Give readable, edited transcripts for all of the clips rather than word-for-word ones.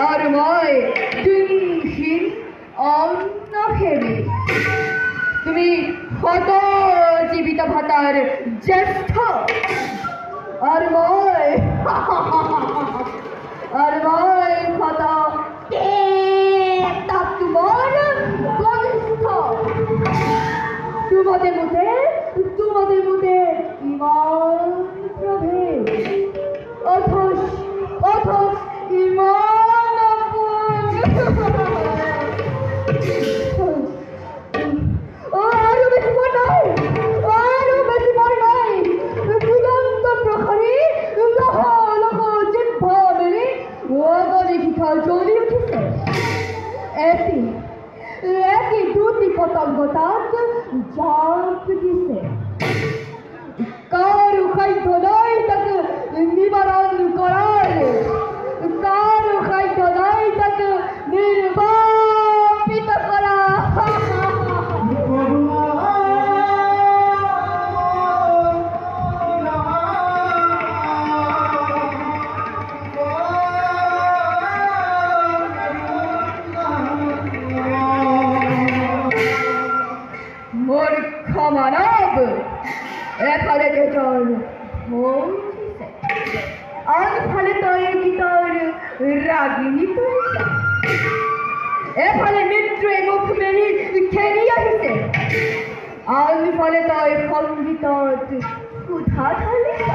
আর মই দিনহীন অন্নহেবি তুমি হত জীবিত ভাতার জ্যেষ্ঠ আর মই হত তোমার কনিষ্ঠ তোমাদের মধ্যে ইমান প্রভেদ অথচ ইমান আরো বেশি পর নাই দিগন্ত প্রহরী লহ জিহ্বা মেলে অগণে শিখা জ্বলি উঠিছে একই দুটি পতঙ্গ তাক জাপ দিছে কারো খাদ্য নাই তাকে নিবারণ করার কারো খাদ্য নাই তাকে নির্বাপিত করা মূর্খ মানব এফালে যেজন হইছে আনফালে তয় গীতর রাগিনী তুলিছে এফালে মিত্রে মুখ মেলি খেলি আহিছে আনফালে তয় সংগীতত ক্ষুধা ঢালিছ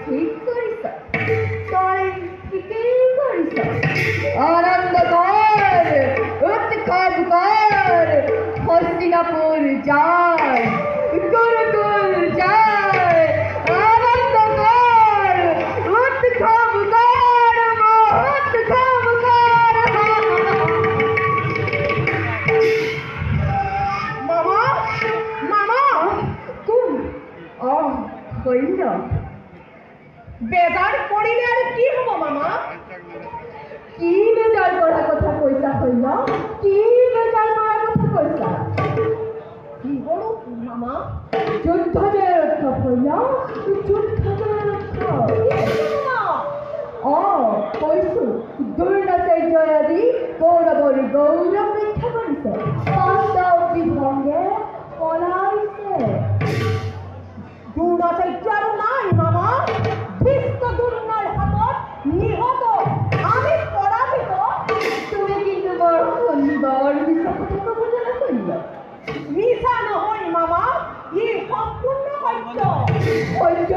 ঠিক করিস তই ঠিকই করিস আনন্দ কর উৎখাত কর হস্তিনাপুর যায় গুরুকুল যায় আনন্দ কর উৎখাত কর মামা কোন হইল বেজার পড়িলে আর কি হব মামা কি বেজার করার কথা কইতা হইল কি বেজার করার কথা কইতা কি বড় মামা যুদ্ধ যে রক্ষা হইল যুদ্ধ যে রক্ষা কইসু দুর্নাথের জয়াদি কৌরবর গৌরব রক্ষা করিছে পাণ্ডব বিভঙ্গে পলাইছে দুর্নাচার্য নাই মামা ভীষ্ম দুর্নার হাতত নিহত আমি পরাজিত তুমি কিন্তু বড় সুন্দর মিশা কথা বুঝে না কইল মিশা নহয় মামা ই সম্পূর্ণ সত্য সত্য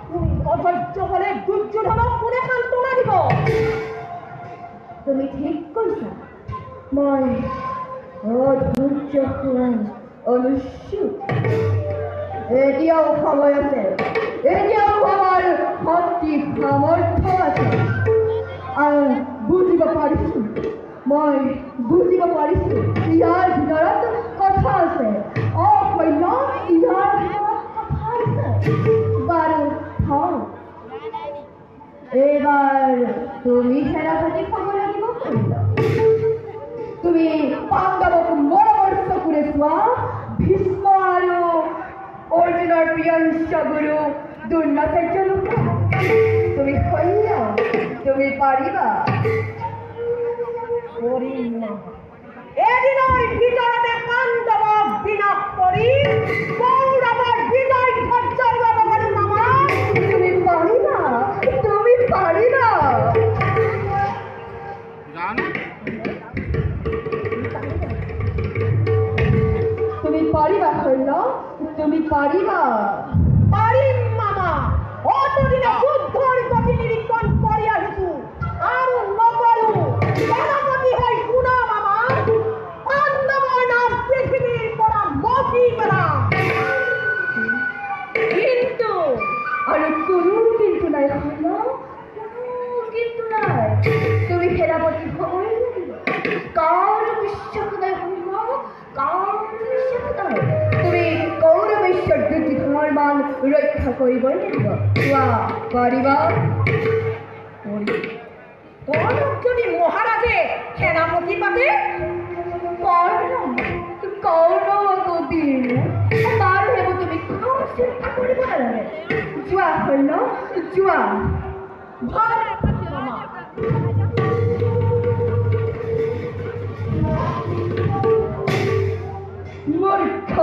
দুর্নাচার্য হত কৌরব পরাজিত তুমি ঠিক কৈছা মই অধৈৰ্যহীন অনুচ্যুত এতিয়াও সময় আছে এতিয়াও আমাৰ শক্তি সামৰ্থ্য আছে আৰু বুজিব পাৰিছো মই বুজিব পাৰিছো ইয়াৰ ভিতৰত কথা আছে অসৈন্য ইয়াৰ ভিতৰত কথা আছে বাৰু হওঁ এইবাৰ তুমি সেনাপতি খাব লাগিব তুমি পাণ্ডৱক মৰমৰ্চ কৰি চোৱা ভীষ্ম আৰু অৰ্জুনৰ প্ৰিয়ংশ গুৰু দুৰ্নাচাৰ্য লোকে তুমি সৈন্য তুমি পাৰিবা এদিনৰ ভিতৰতে পাণ্ডৱক বিনাশ কৰি কৌৰৱৰ বিজয় ধ্বজা উৰুৱাব পাৰো মামা তুমি পাৰিবা ৰক্ষা কৰিবই লাগিব কোৱা পাৰিব কৰ্ণক যদি মহাৰাজে সেনাপতি পাতে কৰ্ণ গতি বাৰু সেইবোৰ তুমি কোনো চিন্তা কৰিব নালাগে যোৱা সৈন্য যোৱা ভাল মূৰ্খ